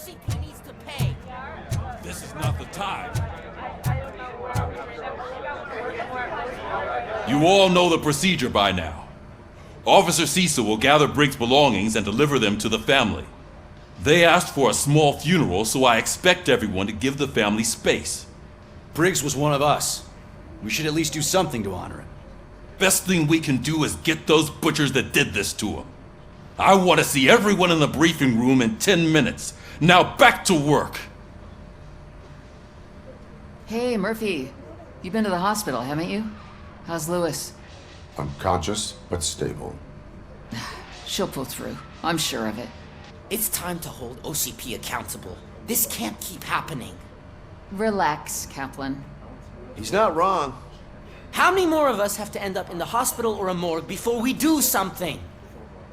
OCP needs to pay. This is not the time. You all know the procedure by now. Officer Cecil will gather Briggs' belongings and deliver them to the family. They asked for a small funeral, so I expect everyone to give the family space. Briggs was one of us. We should at least do something to honor him. Best thing we can do is get those butchers that did this to him. I want to see everyone in the briefing room in 10 minutes. Now back to work. Hey, Murphy. You've been to the hospital, haven't you? How's Lewis? Unconscious, but stable. She'll pull through. I'm sure of it. It's time to hold OCP accountable. This can't keep happening. Relax, Kaplan. He's not wrong. How many more of us have to end up in the hospital or a morgue before we do something?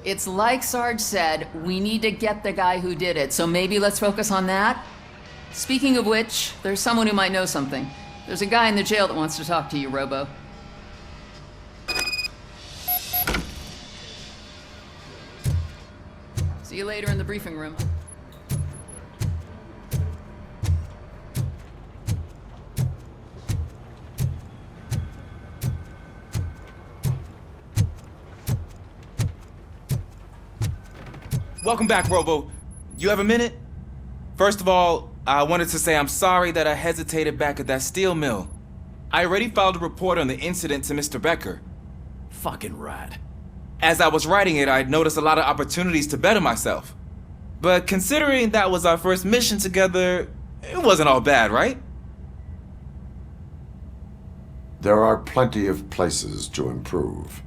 It's like Sarge said, we need to get the guy who did it, so maybe let's focus on that? Speaking of which, there's someone who might know something. There's a guy in the jail that wants to talk to you, Robo. See you later in the briefing room. Welcome back, Robo. You have a minute? First of all, I wanted to say I'm sorry that I hesitated back at that steel mill. I already filed a report on the incident to Mr. Becker. Fucking rad. As I was writing it, I noticed a lot of opportunities to better myself. But considering that was our first mission together, it wasn't all bad, right? There are plenty of places to improve.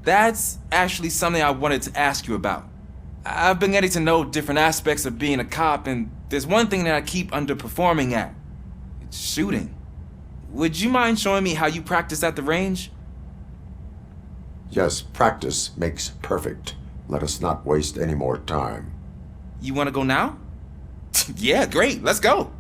That's actually something I wanted to ask you about. I've been getting to know different aspects of being a cop, and there's one thing that I keep underperforming at. It's shooting. Would you mind showing me how you practice at the range? Yes, practice makes perfect. Let us not waste any more time. You want to go now? Yeah, great, let's go.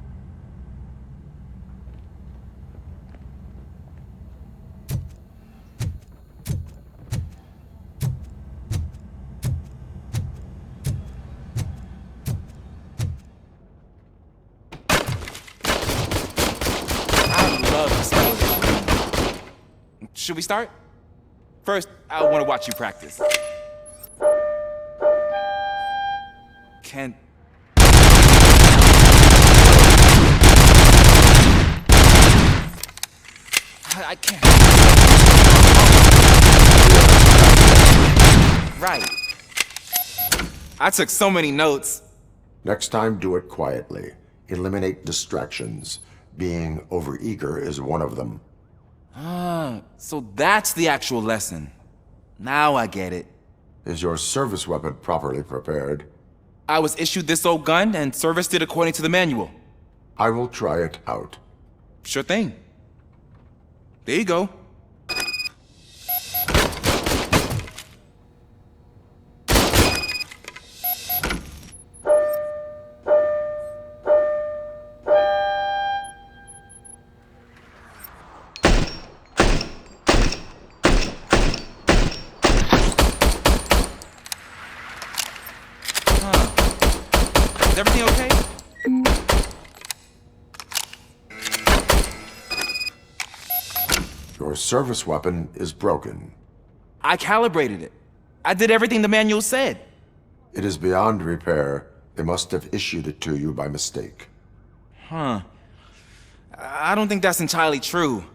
Should we start? First, I want to watch you practice. Can... I can't... Right. I took so many notes. Next time, do it quietly. Eliminate distractions. Being overeager is one of them. Ah, so that's the actual lesson. Now I get it. Is your service weapon properly prepared? I was issued this old gun and serviced it according to the manual. I will try it out. Sure thing. There you go. Is everything okay? Your service weapon is broken. I calibrated it. I did everything the manual said. It is beyond repair. They must have issued it to you by mistake. Huh. I don't think that's entirely true.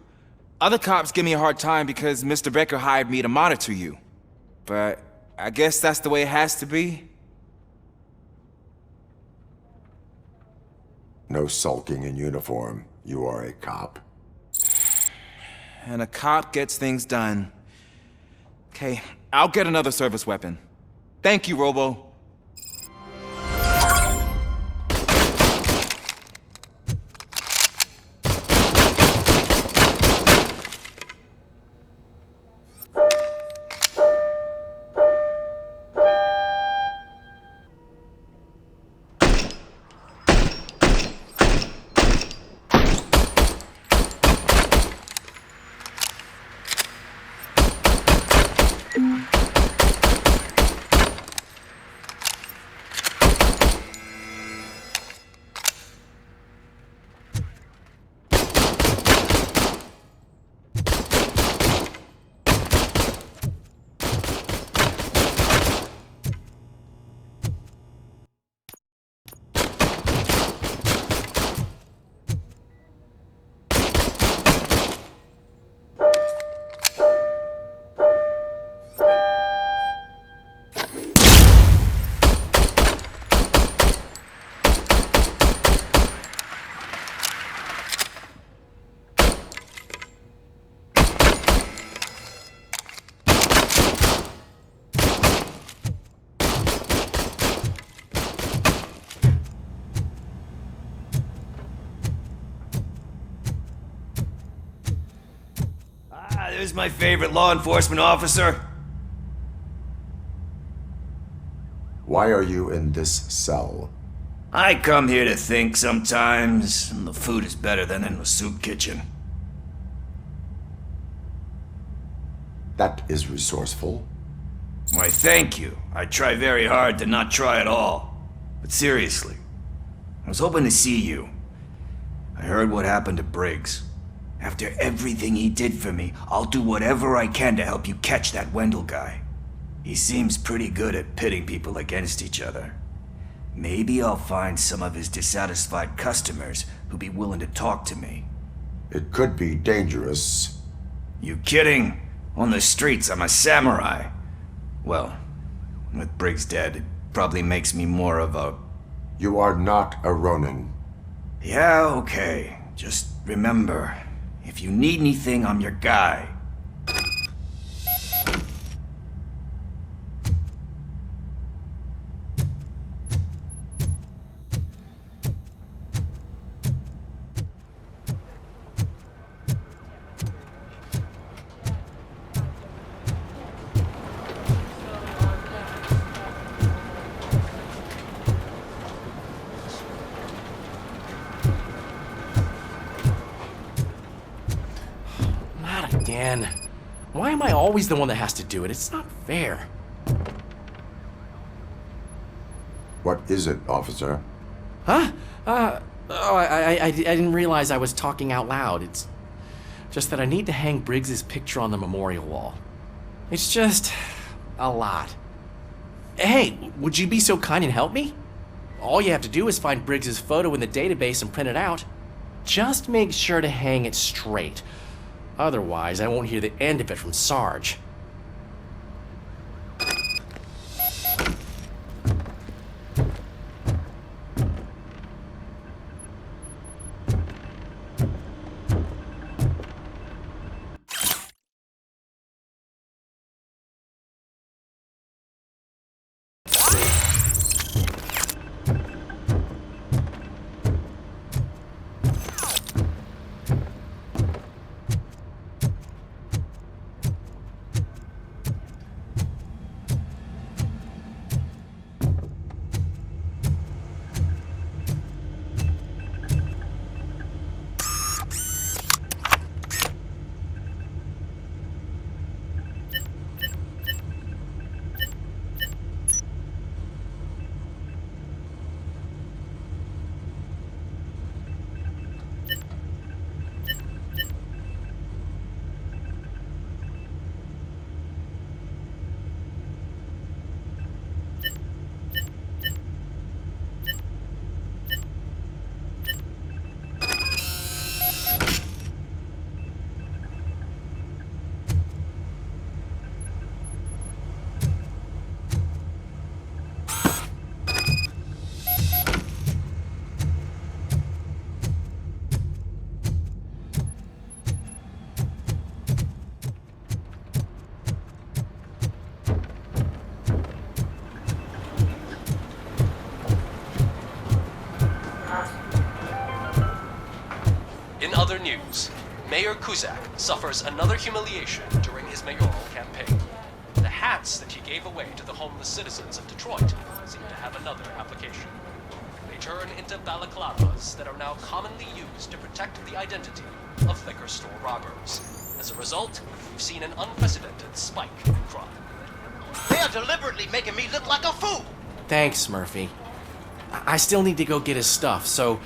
Other cops give me a hard time because Mr. Becker hired me to monitor you. But I guess that's the way it has to be. No sulking in uniform. You are a cop. And a cop gets things done. Okay, I'll get another service weapon. Thank you, Robo. Where's my favorite law enforcement officer? Why are you in this cell? I come here to think sometimes, and the food is better than in the soup kitchen. That is resourceful. Why, thank you. I try very hard to not try at all. But seriously, I was hoping to see you. I heard what happened to Briggs. After everything he did for me, I'll do whatever I can to help you catch that Wendell guy. He seems pretty good at pitting people against each other. Maybe I'll find some of his dissatisfied customers who'd be willing to talk to me. It could be dangerous. You kidding? On the streets, I'm a samurai. Well, with Briggs dead, it probably makes me more of a... You are not a Ronin. Yeah, okay. Just remember, if you need anything, I'm your guy. Again. Why am I always the one that has to do it? It's not fair. What is it, officer? Huh? I didn't realize I was talking out loud. It's just that I need to hang Briggs's picture on the memorial wall. It's just a lot. Hey, would you be so kind and help me? All you have to do is find Briggs's photo in the database and print it out. Just make sure to hang it straight. Otherwise, I won't hear the end of it from Sarge. In other news, Mayor Kuzak suffers another humiliation during his mayoral campaign. The hats that he gave away to the homeless citizens of Detroit seem to have another application. They turn into balaclavas that are now commonly used to protect the identity of liquor store robbers. As a result, we've seen an unprecedented spike in crime. They are deliberately making me look like a fool! Thanks, Murphy. I still need to go get his stuff, so...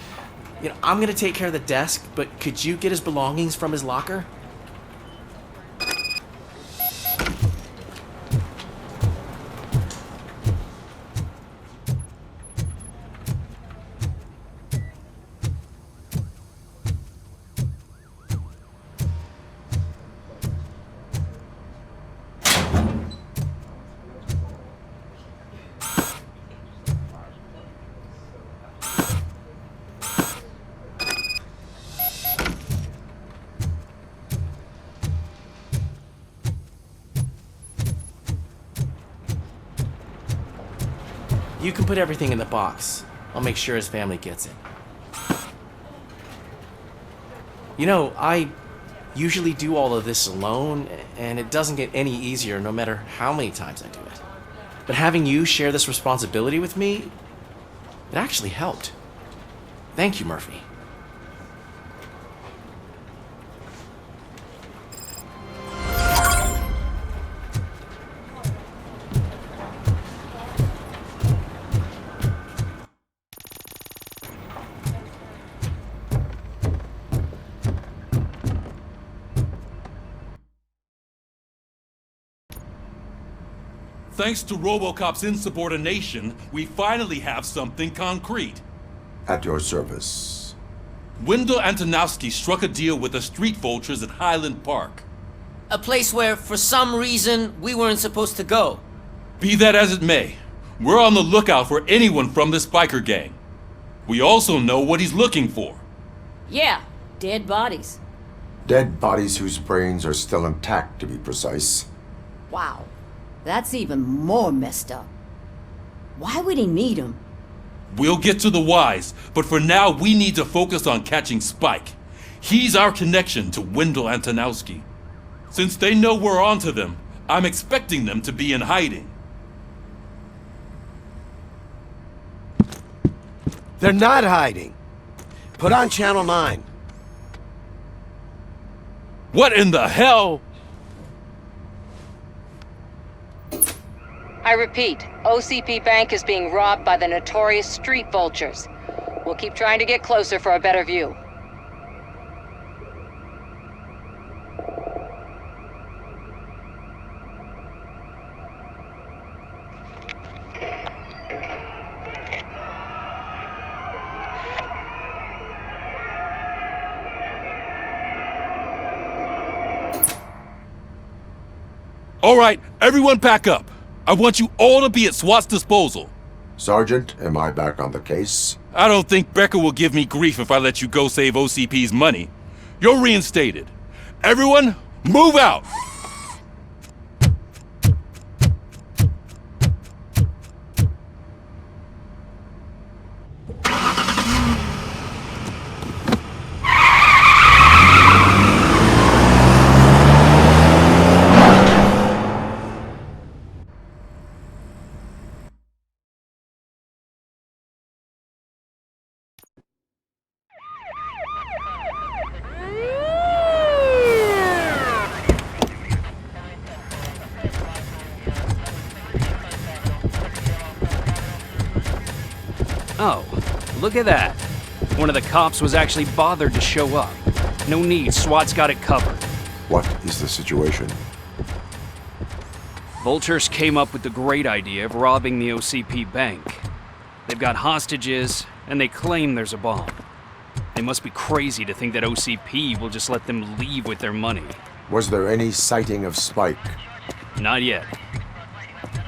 I'm gonna take care of the desk, but could you get his belongings from his locker? You can put everything in the box. I'll make sure his family gets it. I usually do all of this alone, and it doesn't get any easier no matter how many times I do it. But having you share this responsibility with me, it actually helped. Thank you, Murphy. Thanks to Robocop's insubordination, we finally have something concrete. At your service. Wendell Antonowski struck a deal with the street vultures at Highland Park. A place where, for some reason, we weren't supposed to go. Be that as it may, we're on the lookout for anyone from this biker gang. We also know what he's looking for. Yeah, dead bodies. Dead bodies whose brains are still intact, to be precise. Wow, that's even more messed up. Why would he need them? We'll get to the whys, but for now we need to focus on catching Spike. He's our connection to Wendell Antonowski. Since they know we're onto them, I'm expecting them to be in hiding. They're not hiding. Put on Channel 9. What in the hell? I repeat, OCP Bank is being robbed by the notorious street vultures. We'll keep trying to get closer for a better view. All right, everyone pack up. I want you all to be at SWAT's disposal. Sergeant, am I back on the case? I don't think Becker will give me grief if I let you go save OCP's money. You're reinstated. Everyone, move out! Oh, look at that. One of the cops was actually bothered to show up. No need, SWAT's got it covered. What is the situation? Vultures came up with the great idea of robbing the OCP bank. They've got hostages, and they claim there's a bomb. They must be crazy to think that OCP will just let them leave with their money. Was there any sighting of Spike? Not yet.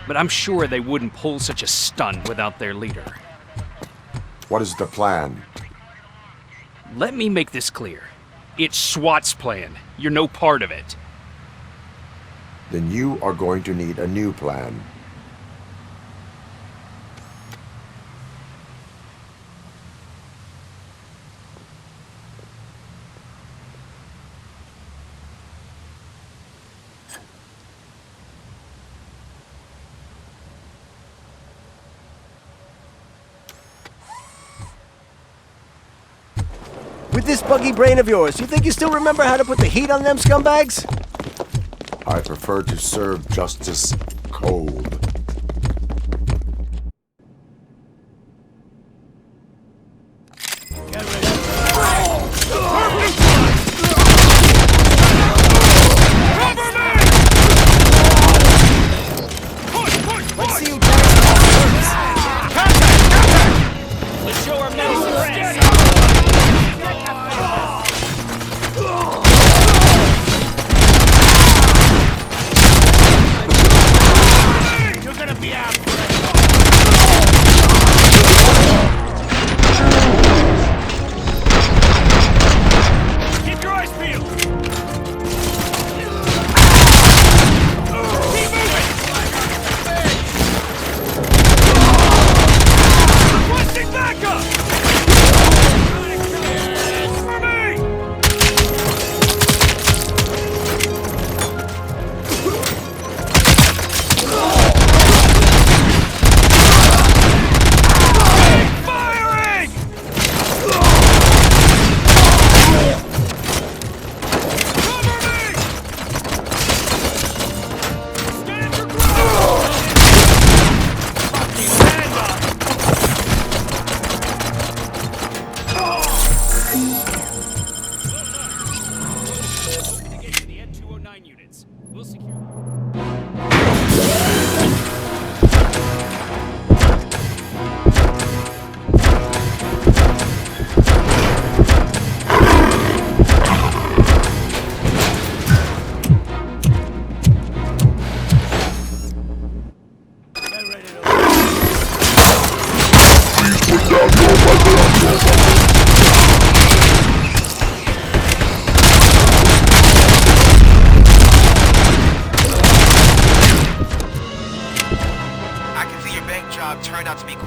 But I'm sure they wouldn't pull such a stunt without their leader. What is the plan? Let me make this clear. It's SWAT's plan. You're no part of it. Then you are going to need a new plan. With this buggy brain of yours, you think you still remember how to put the heat on them scumbags? I prefer to serve justice cold. Let's see who takes Let's show our medicine.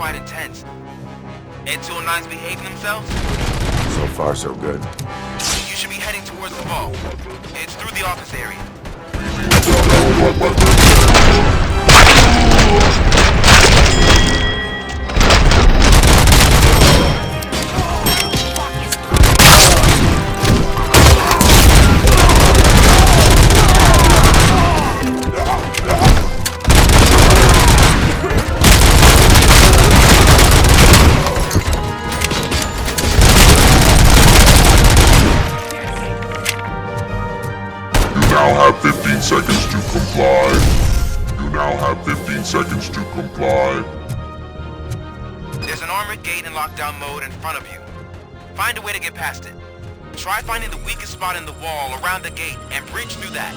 quite intense. Ed 209's behaving themselves? So far, so good. You should be heading towards the vault. It's through the office area. Now have 15 seconds to comply. You now have 15 seconds to comply. There's an armored gate in lockdown mode in front of you. Find a way to get past it. Try finding the weakest spot in the wall around the gate and bridge through that.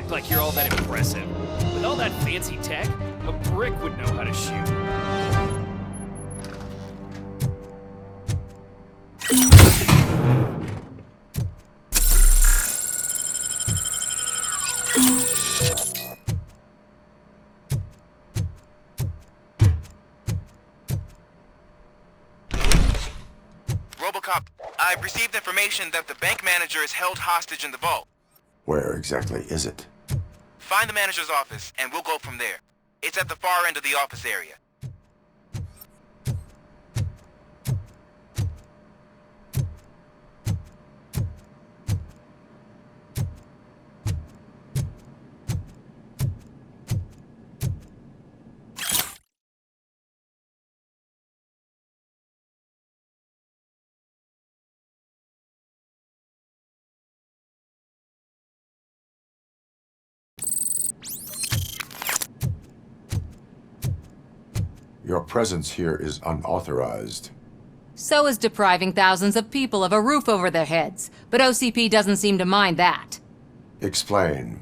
Like you're all that impressive. With all that fancy tech, a brick would know how to shoot. Robocop, I've received information that the bank manager is held hostage in the vault. Where exactly is it? Find the manager's office, and we'll go from there. It's at the far end of the office area. Your presence here is unauthorized. So is depriving thousands of people of a roof over their heads. But OCP doesn't seem to mind that. Explain.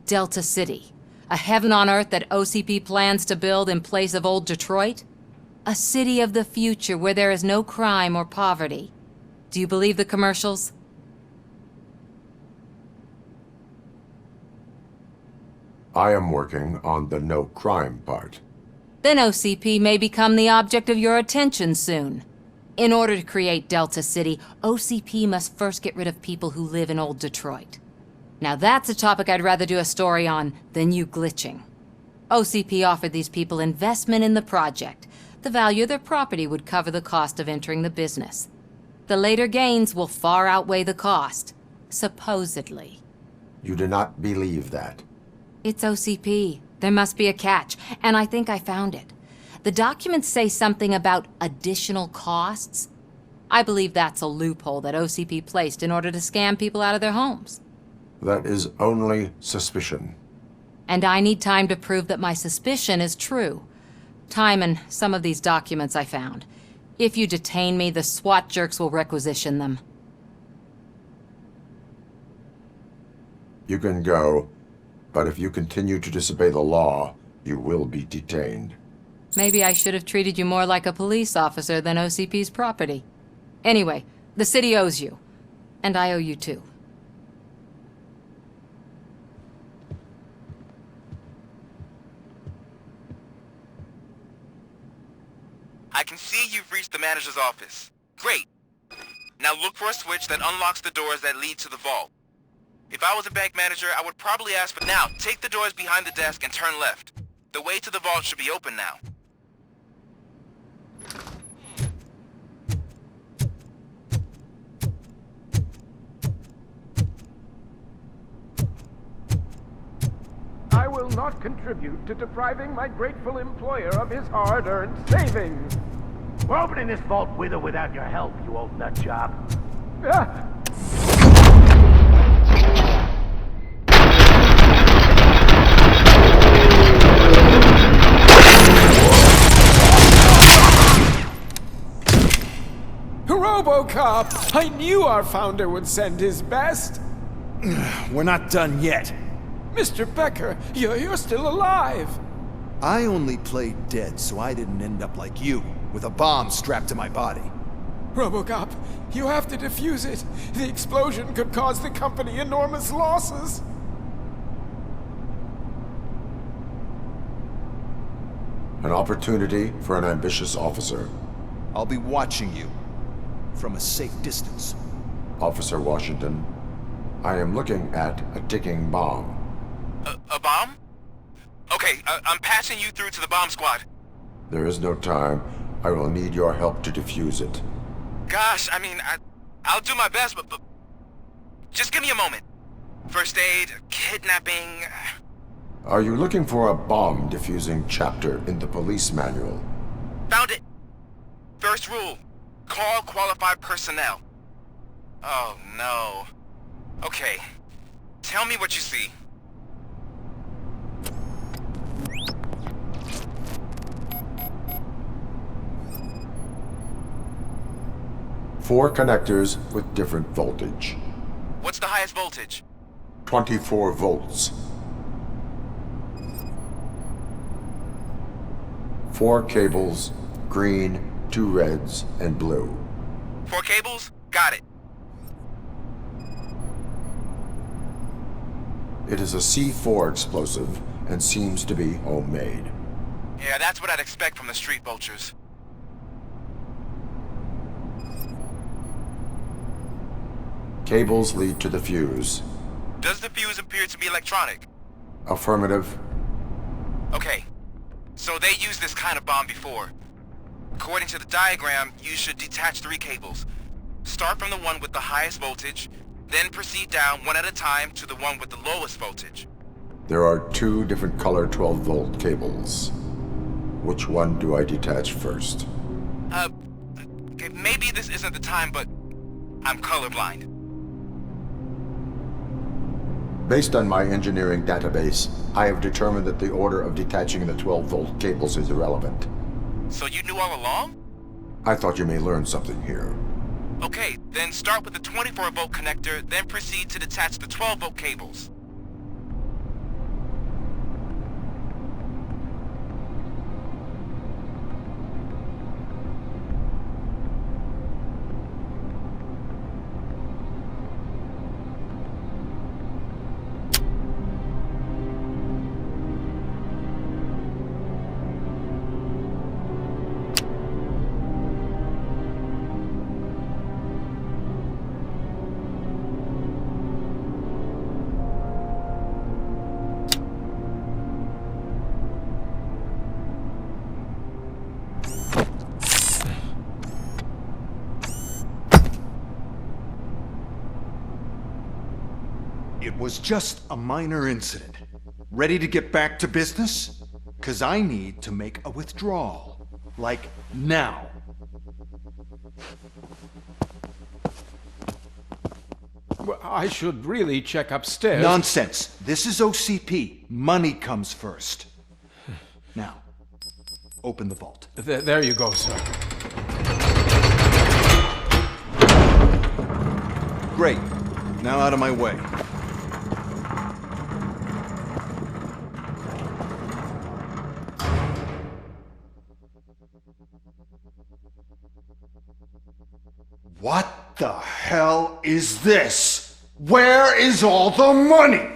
Delta City. A heaven on earth that OCP plans to build in place of old Detroit? A city of the future where there is no crime or poverty. Do you believe the commercials? I am working on the no crime part. Then OCP may become the object of your attention soon. In order to create Delta City, OCP must first get rid of people who live in old Detroit. Now that's a topic I'd rather do a story on than you glitching. OCP offered these people investment in the project. The value of their property would cover the cost of entering the business. The later gains will far outweigh the cost, supposedly. You do not believe that? It's OCP. There must be a catch, and I think I found it. The documents say something about additional costs. I believe that's a loophole that OCP placed in order to scam people out of their homes. That is only suspicion. And I need time to prove that my suspicion is true. Time and some of these documents I found. If you detain me, the SWAT jerks will requisition them. You can go, but if you continue to disobey the law, you will be detained. Maybe I should have treated you more like a police officer than OCP's property. Anyway, the city owes you. And I owe you too. I can see you've reached the manager's office. Great. Now look for a switch that unlocks the doors that lead to the vault. If I was a bank manager, I would probably ask for now. Take the doors behind the desk and turn left. The way to the vault should be open now. I will not contribute to depriving my grateful employer of his hard-earned savings. We're opening this vault with or without your help, you old nutjob. Robocop! I knew our founder would send his best. We're not done yet. Mr. Becker, you're still alive. I only played dead so I didn't end up like you, with a bomb strapped to my body. Robocop, you have to defuse it. The explosion could cause the company enormous losses. An opportunity for an ambitious officer. I'll be watching you, from a safe distance. Officer Washington, I am looking at a ticking bomb. A bomb? Okay, I'm passing you through to the bomb squad. There is no time. I will need your help to defuse it. Gosh, I mean, I'll do my best, but just give me a moment. First aid, kidnapping... Are you looking for a bomb defusing chapter in the police manual? Found it! First rule, call qualified personnel. Oh, no. Okay, tell me what you see. Four connectors with different voltage. What's the highest voltage? 24 volts. 4 cables, green, 2 reds, and blue. 4 cables? Got it. It is a C4 explosive and seems to be homemade. Yeah, that's what I'd expect from the street vultures. Cables lead to the fuse. Does the fuse appear to be electronic? Affirmative. Okay, so they used this kind of bomb before. According to the diagram, you should detach 3 cables. Start from the one with the highest voltage, then proceed down one at a time to the one with the lowest voltage. There are 2 different color 12-volt cables. Which one do I detach first? Okay, maybe this isn't the time, but I'm colorblind. Based on my engineering database, I have determined that the order of detaching the 12-volt cables is irrelevant. So you knew all along? I thought you may learn something here. Okay, then start with the 24-volt connector, then proceed to detach the 12-volt cables. It was just a minor incident. Ready to get back to business? 'Cause I need to make a withdrawal. Like, now. Well, I should really check upstairs. Nonsense. This is OCP. Money comes first. Now, open the vault. There you go, sir. Great. Now out of my way. What the hell is this? Where is all the money?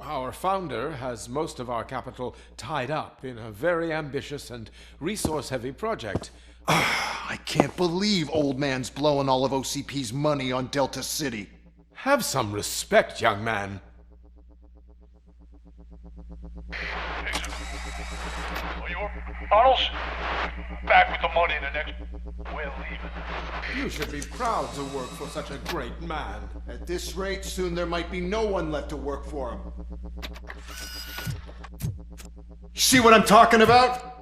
Our founder has most of our capital tied up in a very ambitious and resource-heavy project. I can't believe old man's blowing all of OCP's money on Delta City. Have some respect, young man. Tunnels? Back with the money in the next... We're leaving. You should be proud to work for such a great man. At this rate, soon there might be no one left to work for him. See what I'm talking about?